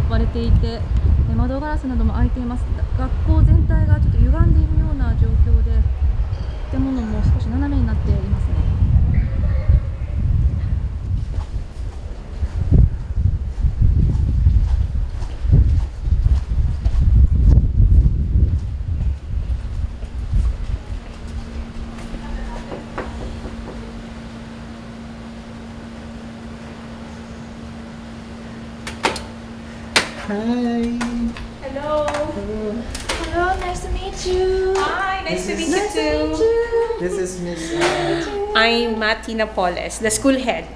割れていて、窓ガラスなども開いています。学校全体がちょっと歪んでいるような状況で、建物も少し斜めになっていますね。Hi. Hello. Hello, nice to meet you. Hi, nice to meet you Nice to meet too. you. This is Miss. I'm Martina Poles, the school head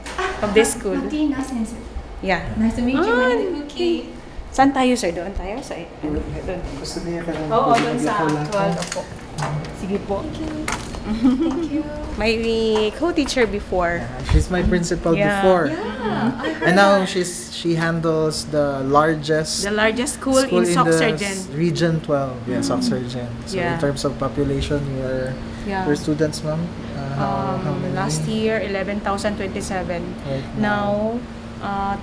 of this school. Martina sensei. Yeah. Nice to meet you. Ah, My name is Cookie. Saan tayo, sir? Doon tayo? Sa doon. Gusto niya ka lang. Oo, doon sa actual po. Sige po. Thank you. Thank you. My co-teacher before. She's my principal Yeah. before. Yeah, I heard And now that. she handles the largest The largest school in the Soxargen. region 12. Yeah, Soxargen. So Yeah. in terms of population, Yeah. your students, ma'am, how many? Last year, 11,027. Right Now,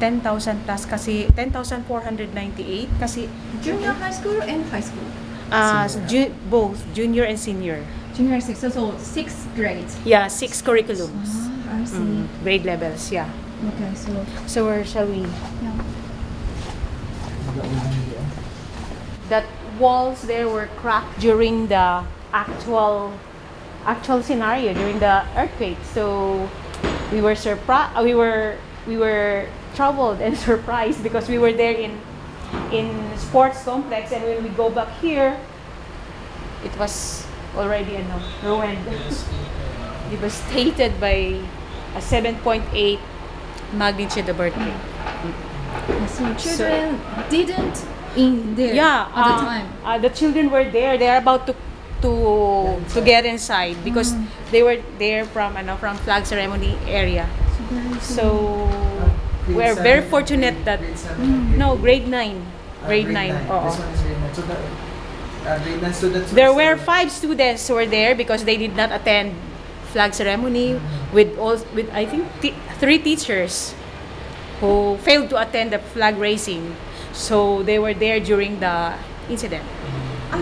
10,000 plus kasi 10,498 kasi Junior high school and high school. both junior and senior. Junior six, so sixth grade. Yeah, 6 curriculums. I see. Grade levels, yeah. Okay, so So where shall we? yeah. That walls there were cracked during the actual scenario during the earthquake. So we were surprised. We were troubled and surprised because we were there in sports complex, and when we go back here, it was already ruined. Devastated by a 7.8 magnitude of earthquake. So children didn't in there Yeah, at the time. The children were there. They are about to get inside because they were there from flag ceremony area. So we're very fortunate that grade 9. Grade 9. Oo. This one is grade 9. So grade 9 students. There were 5 students who were there because they did not attend flag ceremony with I think 3 teachers who failed to attend the flag raising. So they were there during the incident.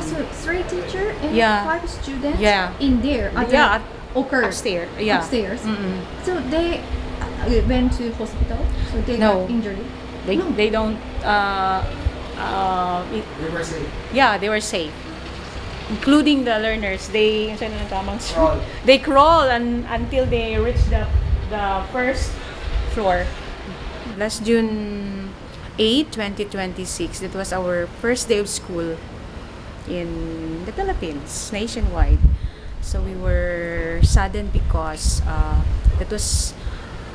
So 3 teachers and Yeah. 5 students Yeah. in there at Yeah, the occurred Upstairs. Yeah. upstairs. Mm-mm. So they went to hospital. So they No. got injured. They don't They were safe. yeah, they were safe. Including the learners, they Crawl. they crawl until they reach the first floor. Last June 8, 2026, that was our first day of school in the Philippines, nationwide. So we were saddened because that was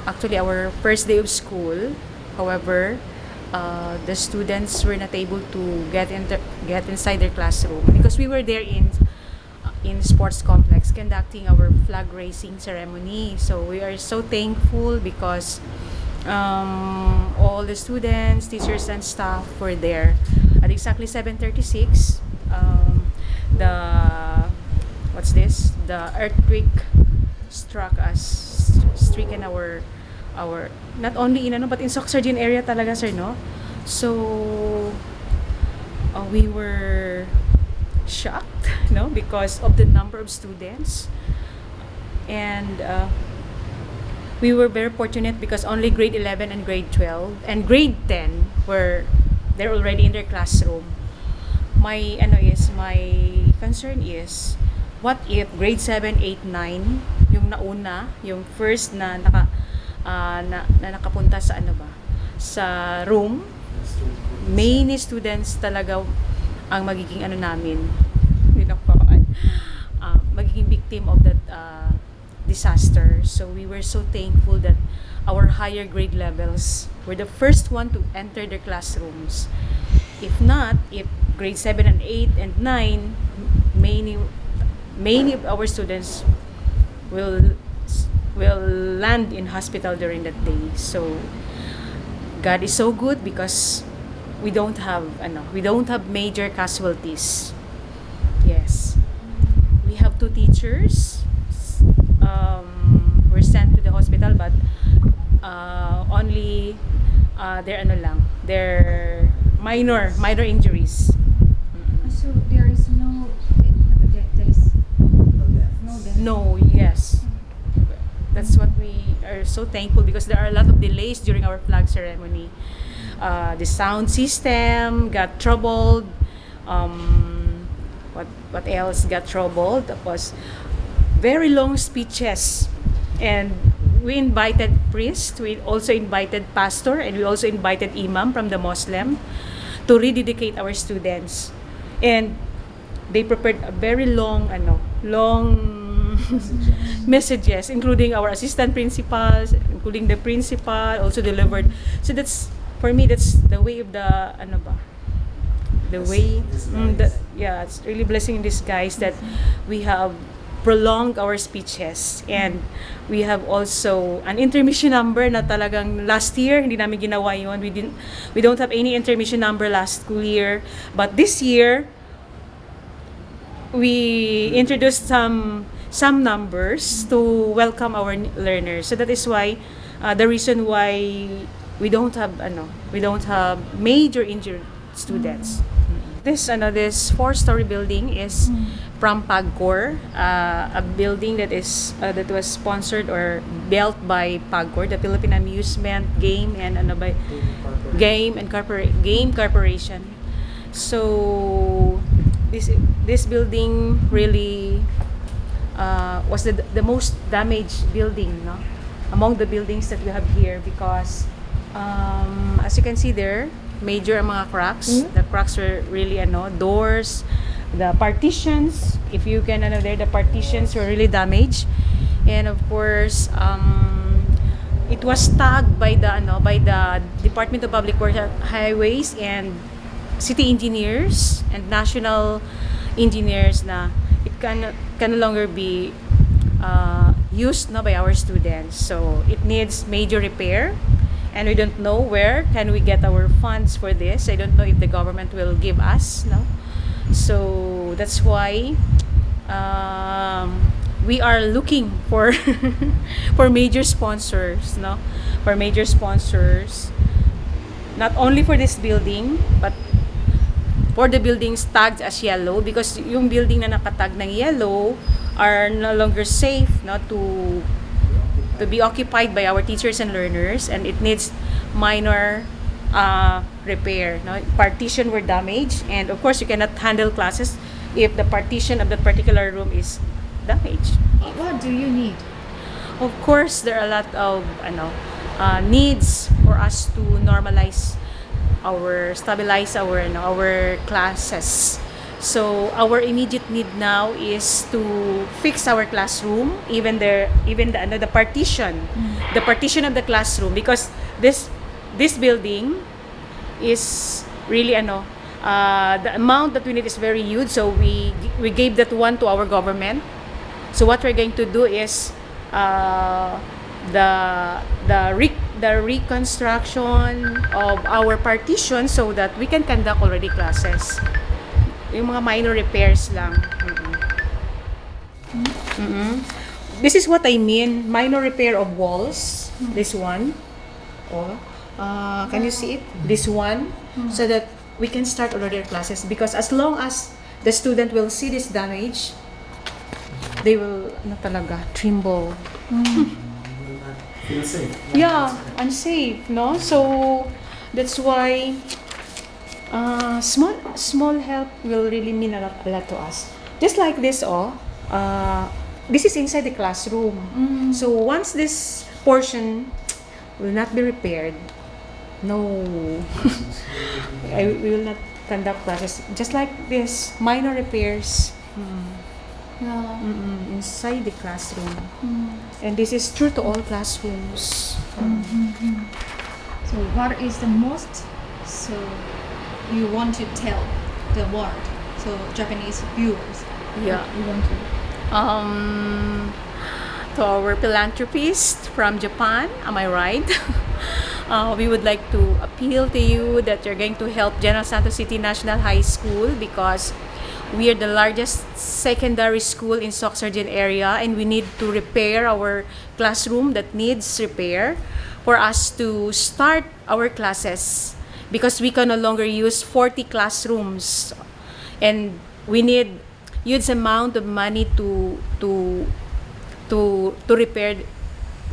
actually our first day of school. However, the students were not able to get inside their classroom because we were there in sports complex conducting our flag raising ceremony. So we are so thankful because all the students, teachers, and staff were there at exactly 7:36. The earthquake struck us, stricken our not only in but in Soxargen area talaga, sir, no? So we were shocked, no, because of the number of students, and we were very fortunate because only grade 11 and grade 12 and grade 10 they're already in their classroom. My concern is, what if grade 7, 8, 9 yung nauna, yung first na nakapunta sa sa room, many students talaga ang magiging namin, magiging victim of that disaster. So we were so thankful that our higher grade levels were the first one to enter their classrooms. If grade 7 and 8 and 9, many of our students will land in hospital during that day. So God is so good because we don't have major casualties. Yes, we have 2 teachers were sent to the hospital, but only they're minor injuries. So there is no death. No death. No, yes. That's what we are so thankful, because there are a lot of delays during our flag ceremony. The sound system got troubled. What else got troubled? Was very long speeches, and we invited priest, we also invited pastor, and we also invited imam from the Muslim to rededicate our students. And they prepared a very long messages, including our assistant principals, including the principal, also delivered. So that's, for me, that's the way of the it's really blessing in disguise that we have prolonged our speeches, and we have also an intermission number na talagang last year hindi namin ginawa yon. We don't have any intermission number last school year, but this year we introduced some numbers to welcome our learners. So that is why the reason why we don't have major injured students. This 4-story building is from PAGCOR, a building that was sponsored or built by PAGCOR, the Philippine Amusement Game Corporation. So this building really was the most damaged building, no, among the buildings that we have here, because as you can see there, major ang mga cracks. The cracks were really doors, the partitions, if you can there, the partitions were really damaged. And of course it was tagged by the Department of Public Works, Highways, and city engineers and national engineers na it can no longer be used by our students. So it needs major repair, and we don't know where can we get our funds for this. I don't know if the government will give us, no. So that's why we are looking for for major sponsors, no, for major sponsors, not only for this building but for the buildings tagged as yellow, because yung building na nakatag ng yellow are no longer safe, no, to be occupied by our teachers and learners, and it needs minor repair, no. Partition were damaged, and of course you cannot handle classes if the partition of that particular room is damaged. What do you need? Of course, there are a lot of needs for us to stabilize our classes. So our immediate need now is to fix our classroom, even the partition, the partition of the classroom, because this building is really the amount that we need is very huge. So we gave that one to our government. So what we're going to do is the reconstruction of our partition so that we can conduct already classes. Yung mga minor repairs lang. This is what I mean, minor repair of walls. This one. Can you see it? This one. So that we can start already our classes, because as long as the student will see this damage, they will tremble. Feel safe. Yeah, unsafe, no? So that's why small help will really mean a lot to us. Just like this, this is inside the classroom. So once this portion will not be repaired, no, we will not conduct classes. Just like this, minor repairs inside the classroom. And this is true to all classrooms. So what is the most you want to tell the world, so Japanese viewers? Yeah. You want to To our philanthropist from Japan, am I right? We would like to appeal to you that you're going to help General Santos City National High School, because we are the largest secondary school in Soc-Sargent area, and we need to repair our classroom that needs repair for us to start our classes. because we can no longer use 40 classrooms, and we need huge amount of money to repair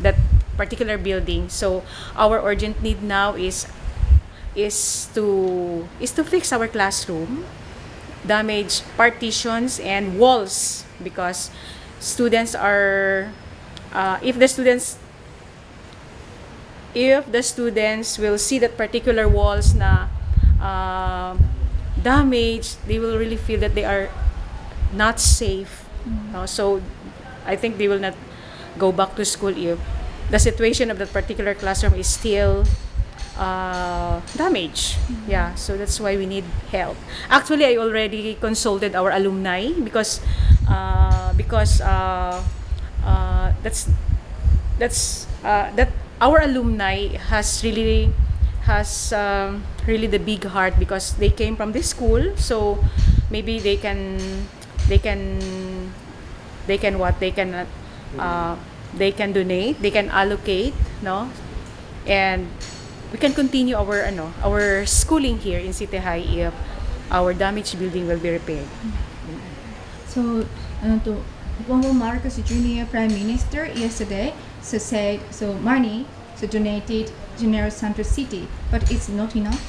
that particular building. So our urgent need now is to fix our classroom, damage partitions and walls, because students are if the students will see that particular walls na damaged, they will really feel that they are not safe. So I think they will not go back to school if the situation of that particular classroom is still damaged. Yeah, so that's why we need help. Actually, I already consulted our alumni because that our alumni has really the big heart, because they came from this school, so maybe they can donate, they can allocate, no, and we can continue our schooling here in City High if our damaged building will be repaired. So, Bongbong Marcos Jr. Prime Minister yesterday said money donated General Santos City, but it's not enough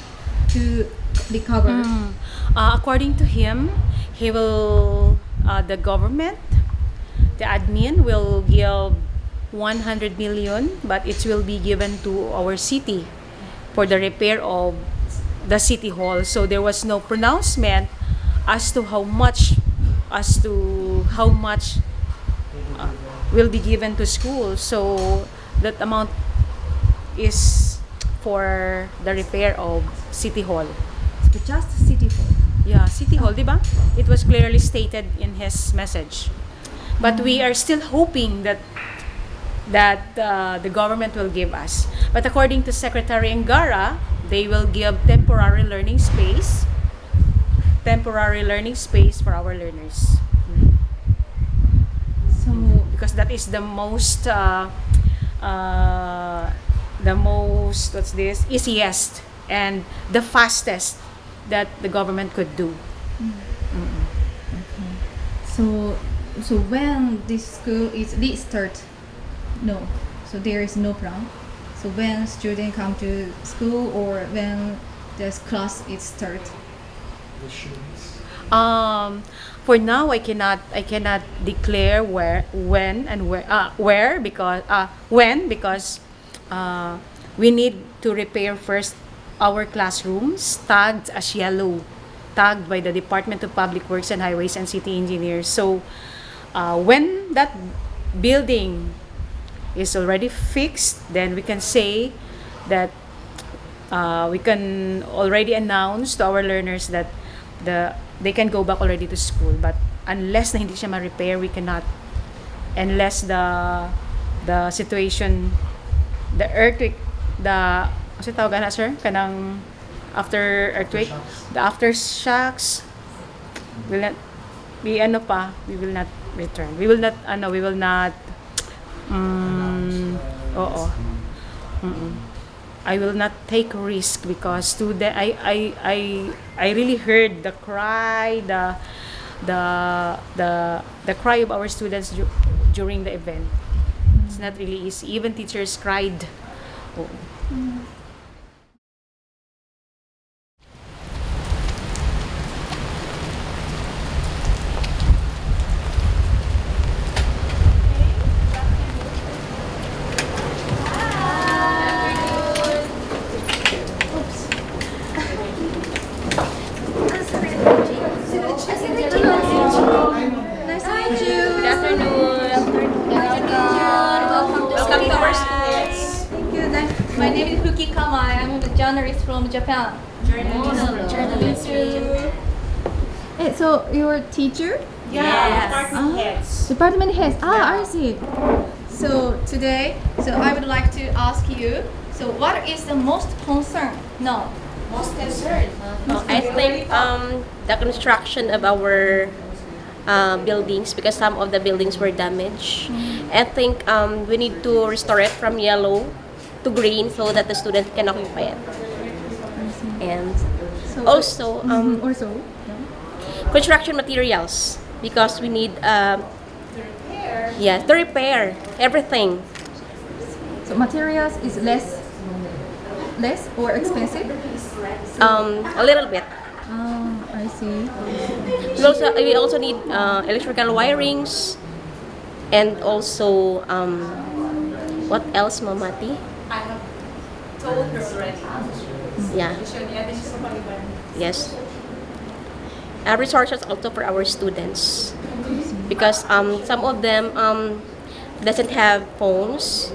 to recover. According to him, he will the government, the admin will give 100 million, but it will be given to our city for the repair of the city hall. So there was no pronouncement as to how much will be given to school. So that amount is for the repair of city hall. So just city hall. Yeah, city hall, diba? It was clearly stated in his message. But we are still hoping that the government will give us. But according to Secretary Engara, they will give temporary learning space for our learners. So Because that is the most easiest and the fastest that the government could do. okay. So when this school is restart, no. So there is no plan. So when students come to school or when this class is start. For now, I cannot declare where because we need to repair first our classrooms tagged as yellow, tagged by the Department of Public Works and Highways and City Engineers. So when that building is already fixed, then we can say that we can already announce to our learners that they can go back already to school. But unless na hindi siya ma-repair, we cannot, unless the situation, the earthquake, kasi tawagan na, sir, kanang after earthquake, the aftershocks will not be we will not return. We will not I will not take risk, because I really heard the cry, the cry of our students during the event. It's not really easy. Even teachers cried. Nice to meet you. Good afternoon. Welcome to our school. Thank you. My name is Fuki Kamai. I'm a journalist from Japan. Journalist. So you're a teacher? Yes. Department heads. I see. So today, I would like to ask you. So what is the most concern now? Most concerned. I think the construction of our buildings, because some of the buildings were damaged. I think we need to restore it from yellow to green so that the students can occupy it. Also, Also, construction materials, because we need to repair everything. so materials is less or expensive? A little bit. I see. We also need electrical wirings, and also what else, Mamati? I have told her already. Yeah. Yes. Resources also for our students, because some of them doesn't have phones.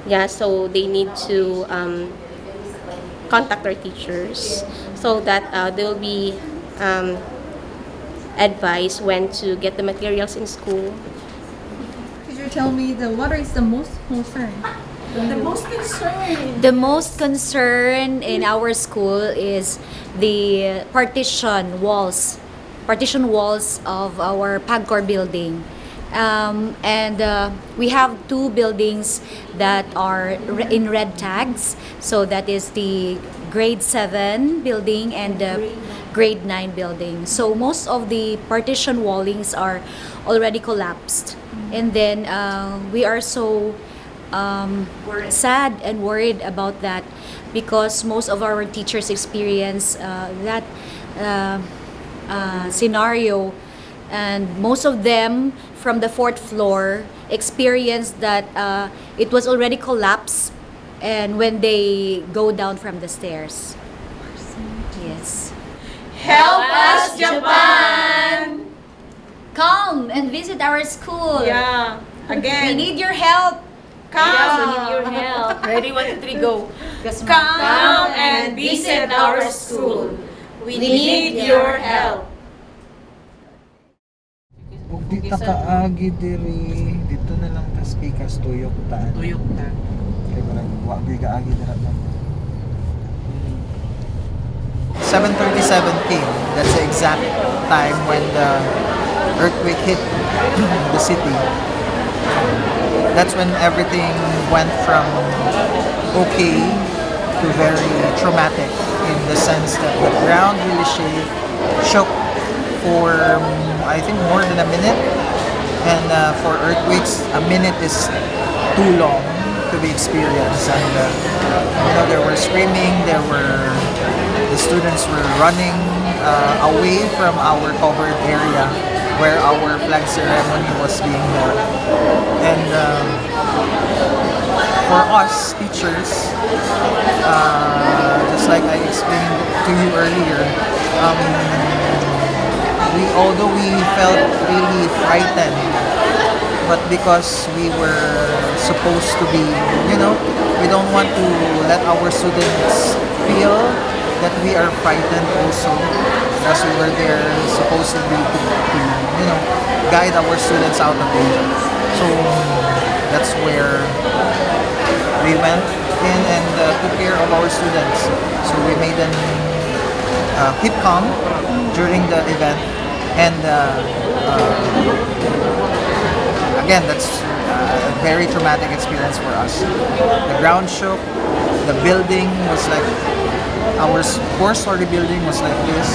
Yeah, so they need to contact their teachers so that they will be advised when to get the materials in school. Could you tell me what is the most concern? The most concern in our school is the partition walls of our PAGCOR building. We have two buildings that are in red tags. So that is the grade 7 building and the grade 9 building. So most of the partition wallings are already collapsed. And then we are so sad and worried about that, because most of our teachers experience that scenario, and most of them from the 4th floor experienced that it was already collapsed and when they go down from the stairs. Yes. Help us, Japan! Come and visit our school. Yeah, We again. need your help. Come. We need your help. Ready, 1, 2, 3, go. Come and visit our school. We need your help. Ug di ta kaagi diri dito na lang ta speakers tuyok ta. Tuyok na. Kay barang wa gyud kaagi dira na. 7:37 p.m. That's the exact time when the earthquake hit the city. That's when everything went from okay to very traumatic, in the sense that the ground really shook for I think more than a minute, and for earthquakes a minute is too long to be experienced. And there were screaming, the students were running away from our covered area where our flag ceremony was being held. And for us teachers, just like I explained to you earlier, although we felt really frightened, but because we were supposed to be, we don't want to let our students feel that we are frightened also, because we were there supposedly to guide our students out of danger. So that's where we went in and took care of our students. So we made them keep calm during the event. And again, that's a very traumatic experience for us. The ground shook, the building was like, our 4-story building was like this.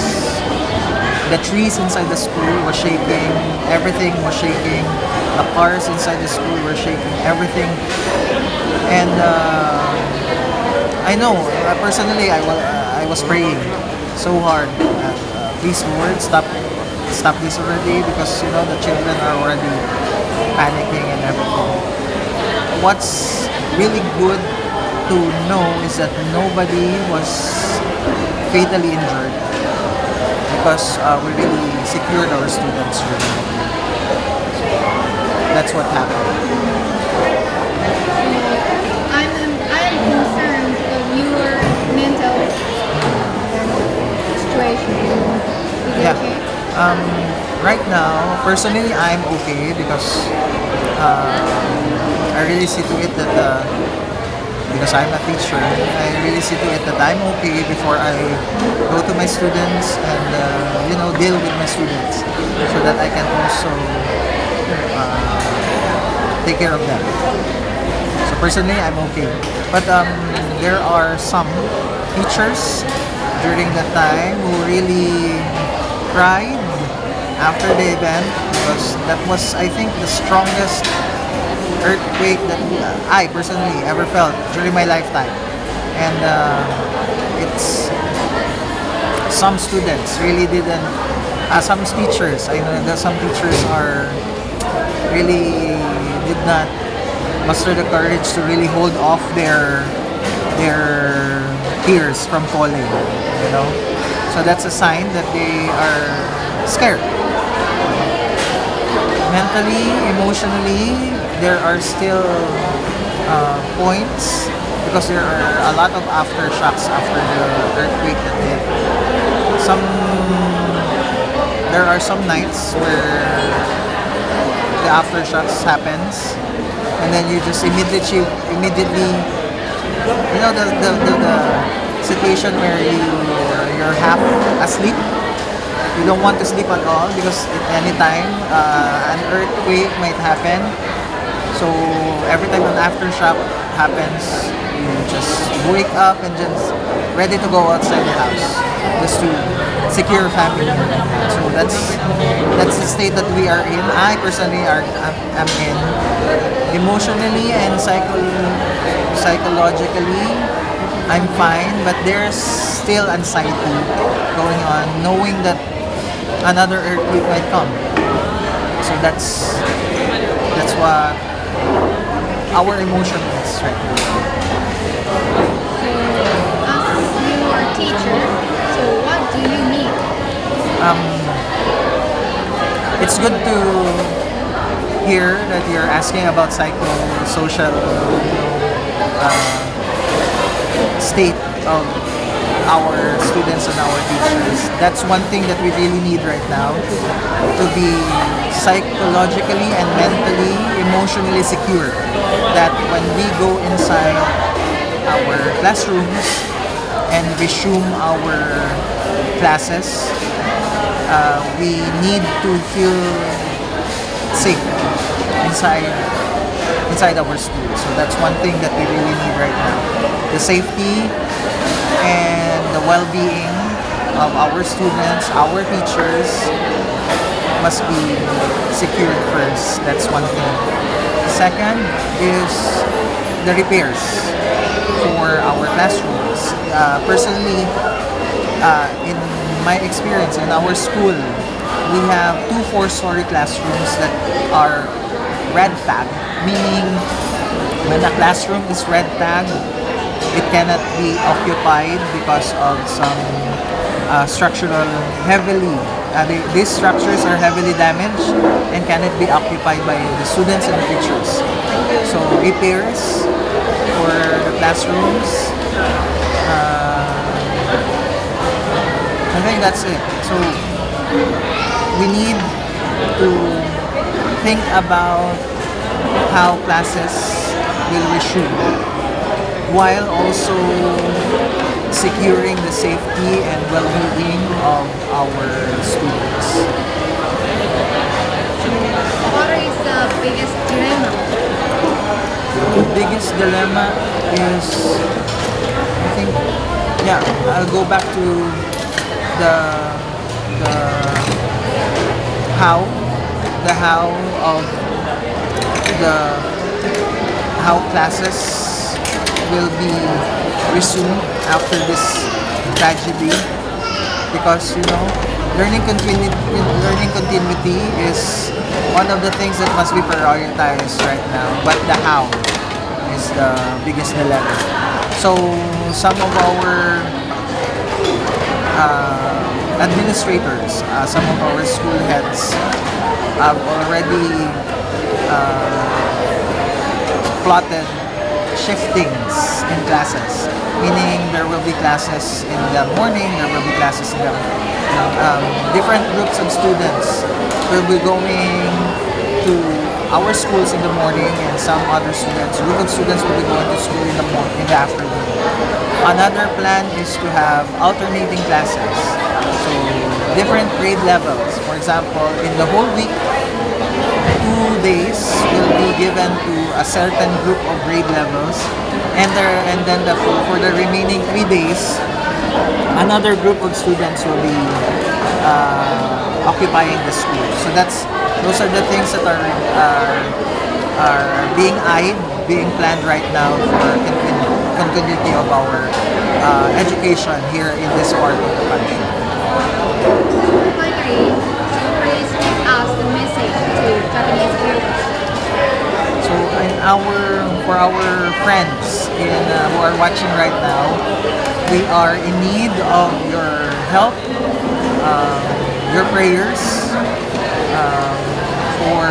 The trees inside the school were shaking, everything was shaking. The cars inside the school were shaking, everything. And I know, personally, I was praying so hard. Please, Lord, stop this already, because the children are already panicking and everything. What's really good to know is that nobody was fatally injured, because we really secured our students during that year. That's what happened. I'm concerned of your mental situation. Is it Yeah. okay? Right now, personally, I'm okay, because I really see to it that because I'm a teacher, I really see to it that I'm okay before I go to my students and deal with my students, so that I can also take care of them. So personally, I'm okay. But there are some teachers during that time who really cried after the event, because that was, I think, the strongest earthquake that I personally ever felt during my lifetime. And it's some students really didn't, some teachers, I know that some teachers are really did not muster the courage to really hold off their tears from falling, you know. So that's a sign that they are scared. Mentally, emotionally, there are still points, because there are a lot of aftershocks after the earthquake that hit. There are some nights where the aftershocks happens, and then you just immediately, you know, the situation where you're half asleep. You don't want to sleep at all, because at any time an earthquake might happen. So every time an aftershock happens, you just wake up and just ready to go outside the house just to secure family. So that's the state that we are in. I personally am in. Emotionally and psychologically, I'm fine, but there's still anxiety going on, knowing that another earthquake might come. So that's what our emotion is right now. As you are a teacher, so what do you need? It's good to hear that you're asking about psychosocial state of our students and our teachers. That's one thing that we really need right now, to be psychologically and mentally, emotionally secure, that when we go inside our classrooms and resume our classes, we need to feel safe inside our school. So that's one thing that we really need right now. The safety and the well-being of our students, our teachers, must be secured first. That's one thing. Second is the repairs for our classrooms. Personally, in my experience in our school, we have 2 4-story classrooms that are red tagged, meaning when a classroom is red tagged, it cannot be occupied because of some structural these structures are heavily damaged and cannot be occupied by the students and the teachers. So repairs for the classrooms, I think that's it. So we need to think about how classes will resume, while also securing the safety and well-being of our students. What is the biggest dilemma? The biggest dilemma is, I think, I'll go back to the how of how classes will be resumed after this tragedy, because learning continuity is one of the things that must be prioritized right now, but the how is the biggest dilemma. So some of our administrators, some of our school heads have already plotted shiftings in classes, meaning there will be classes in the morning, there will be classes in the different groups of students will be going to our schools in the morning, and some other group of students will be going to school in the afternoon. Another plan is to have alternating classes, so different grade levels. For example, in the whole week, 2 days will be given to a certain group of grade levels, and then for the remaining 3 days, another group of students will be occupying the school. So those are the things that are being eyed, being planned right now for continuity of our education here in this part of the country. Finally, please give us the message to Japanese viewers. So for our friends who are watching right now, we are in need of your help, your prayers for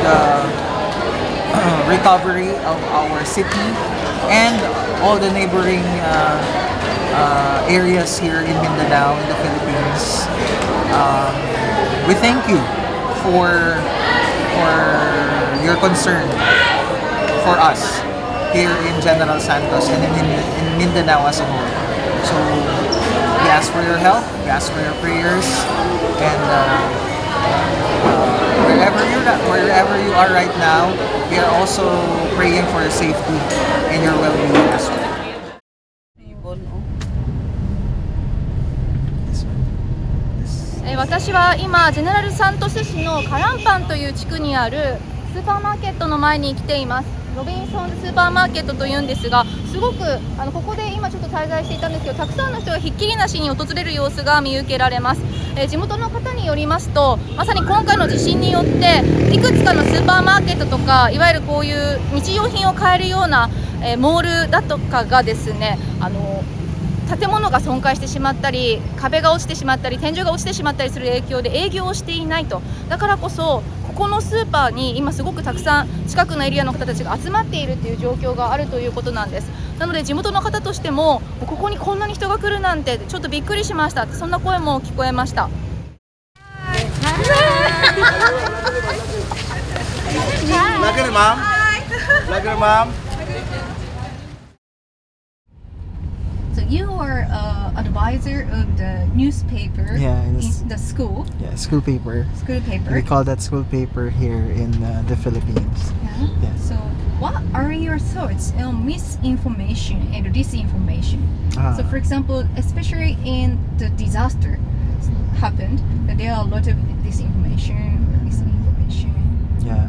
the recovery of our city and all the neighboring areas here in Mindanao, in the Philippines. We thank you for your concern for us here in General Santos and in Mindanao as a whole. So we ask for your help, we ask for your prayers, and wherever you are right now, we are also praying for your safety and your well-being as well. This one. 私は今ジェネラルサントス市のカランパンという地区にあるスーパーマーケットの前に来ています。ロビンソンズスーパーマーケットというんですが、すごくここで今ちょっと滞在していたんですけど、たくさんの人がひっきりなしに訪れる様子が見受けられます。地元の方によりますと、まさに今回の地震によっていくつかのスーパーマーケットとか、いわゆるこういう日用品を買えるようなモールだとかがですね、建物が損壊してしまったり、壁が落ちてしまったり、天井が落ちてしまったりする影響で営業をしていないと。だからこそここのスーパーに今すごくたくさん近くのエリアの方たちが集まっているという状況があるということなんです。なので地元の方としても、ここにこんなに人が来るなんてちょっとびっくりしました、そんな声も聞こえました。Look at her, mom. Look at her, mom. So you are advisor of the newspaper Yeah, in the school. Yeah, school paper. School paper. We call that school paper here in the Philippines. Yeah. Yeah. So what are your thoughts on misinformation and disinformation? So for example, especially in the disaster happened, there are a lot of disinformation, misinformation. Yeah,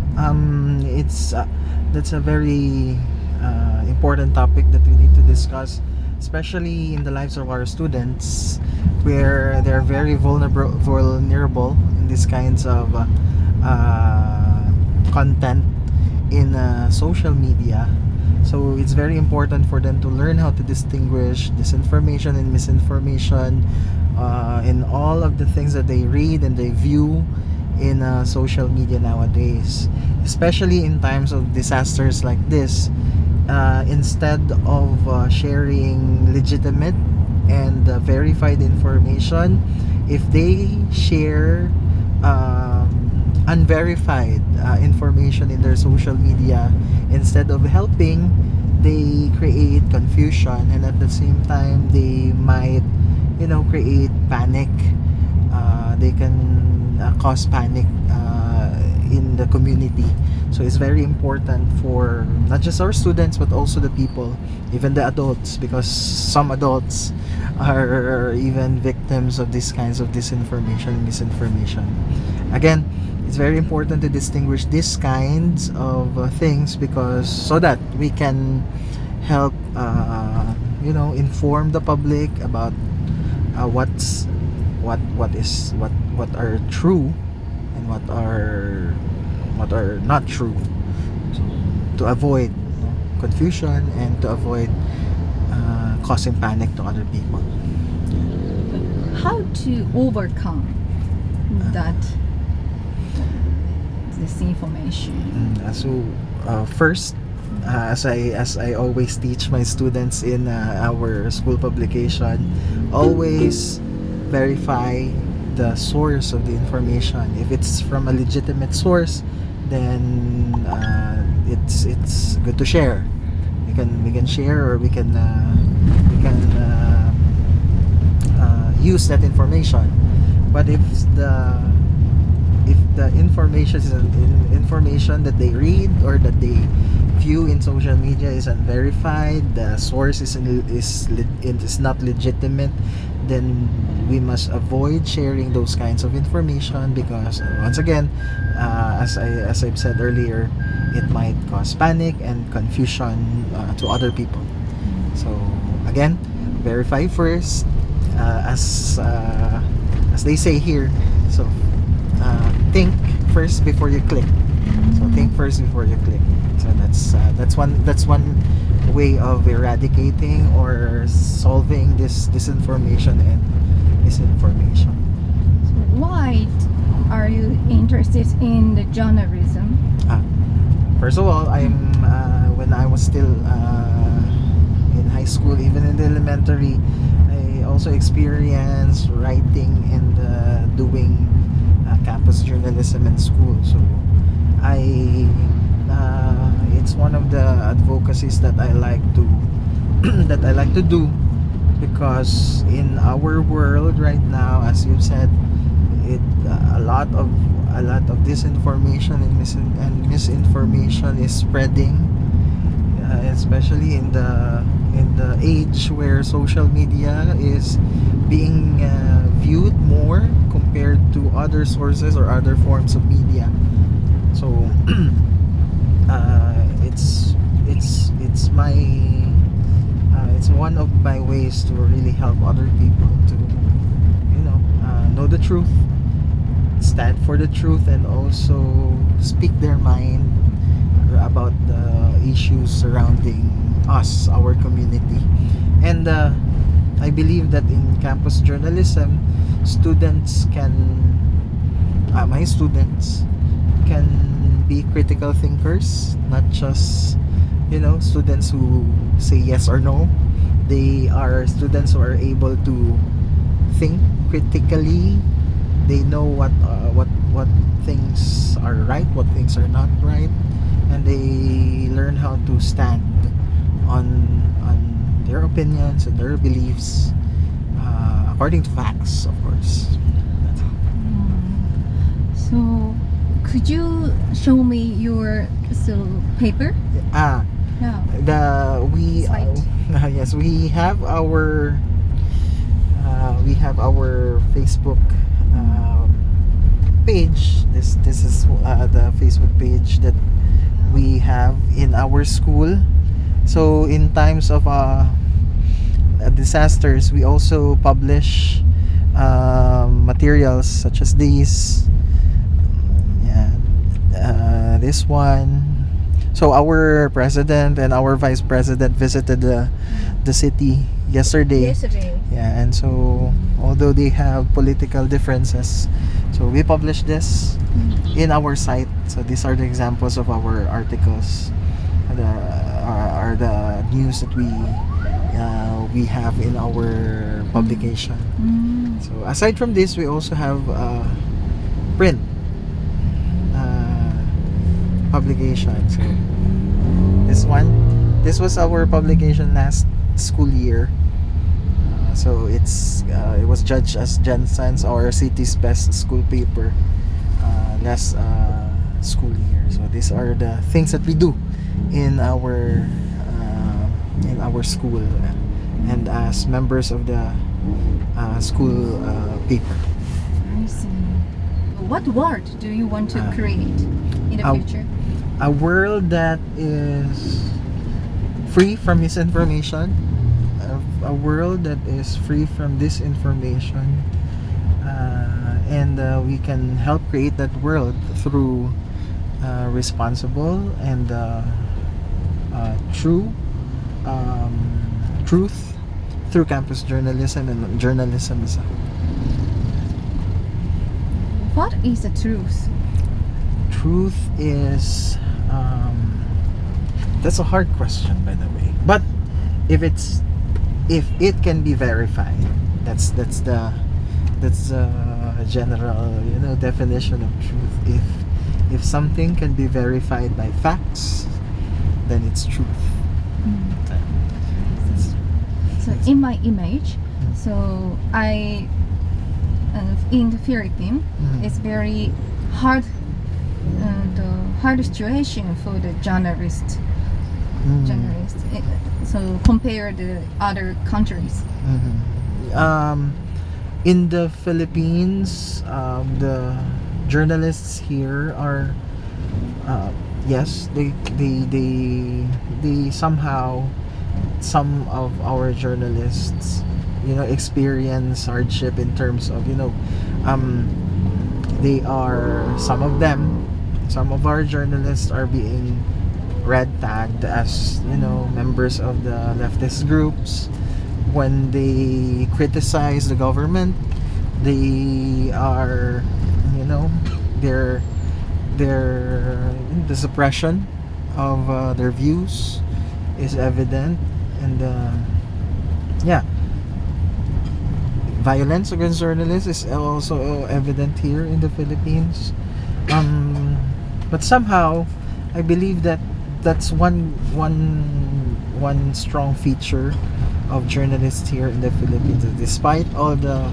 that's a very important topic that we need to discuss, especially in the lives of our students, where they're very vulnerable in these kinds of content in social media. So it's very important for them to learn how to distinguish disinformation and misinformation in all of the things that they read and they view in social media nowadays, especially in times of disasters like this. Instead of sharing legitimate and verified information, if they share unverified information in their social media, instead of helping, they create confusion, and at the same time they might create panic. They can cause panic in the community. So it's very important for not just our students but also the people, even the adults, because some adults are even victims of these kinds of disinformation and misinformation. Again, it's very important to distinguish these kinds of things, because so that we can help inform the public about what are true and what are not true, so to avoid confusion and to avoid causing panic to other people. How to overcome that disinformation? First, as I always teach my students in our school publication, always verify the source of the information. If it's from a legitimate source, then it's good to share. We can share, or we can use that information. But if the information is information that they read or that they view in social media is unverified, the source is not legitimate, then we must avoid sharing those kinds of information because once again, as I've said earlier, it might cause panic and confusion to other people. So again, verify first, as they say here. So think first before you click. So think first before you click. So that's one way of eradicating or solving this disinformation and misinformation. Why are you interested in the journalism? First of all, when I was still in high school, even in the elementary, I also experienced writing and doing campus journalism in school. So it's one of the advocacies that I like to do, because in our world right now, as you've said, a lot of disinformation and misinformation is spreading, especially in the age where social media is being viewed more compared to other sources or other forms of media. So it's one of my ways to really help other people to know the truth, stand for the truth, and also speak their mind about the issues surrounding us, our community. And I believe that in campus journalism, my students can be critical thinkers, not just students who say yes or no. They are students who are able to think critically. They know what things are right, what things are not right, and they learn how to stand on their opinions and their beliefs according to facts, of course. That's it. So, could you show me your paper? Yeah. Yes, we have our Facebook page. This is the Facebook page that we have in our school. So in times of disasters, we also publish materials such as these. This one. So our president and our vice president visited the city yesterday. Yeah, and so although they have political differences, so we publish this in our site. So these are the examples of our articles, are the news that we have in our publication. So aside from this, we also have print publication. So this was our publication last school year. So it was judged as Jensen's, our city's best school paper last school year. So these are the things that we do in our school and as members of the school paper. I see. What world do you want to create in the future? A world that is free from misinformation, a world that is free from disinformation, and we can help create that world through responsible and true truth through campus journalism and journalism as a whole. What is the truth? Truth is that's a hard question, by the way, but if it can be verified, that's the general definition of truth. If something can be verified by facts, then it's truth. So in my image, so I in the Philippines, it's very hard, the hard situation for the journalists journalists. So compare the other countries. In the Philippines, the journalists here are yes, they somehow, some of our journalists, experience hardship in terms of, they are, some of our journalists are being red tagged as, members of the leftist groups. When they criticize the government, they are, the suppression of their views is evident, and violence against journalists is also evident here in the Philippines. But somehow, I believe that that's one strong feature of journalists here in the Philippines. Despite all the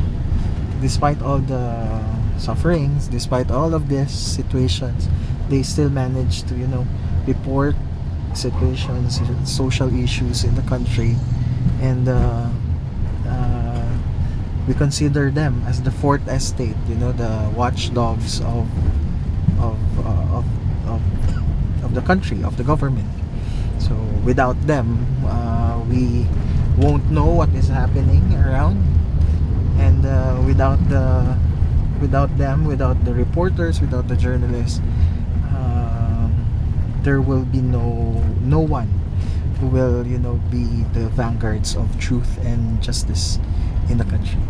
sufferings, despite all of these situations, they still manage to, report situations, social issues in the country, and we consider them as the fourth estate, the watchdogs of the country, of the government. So without them, we won't know what is happening around, and without them, without the reporters, without the journalists, there will be no one who will, be the vanguards of truth and justice in the country.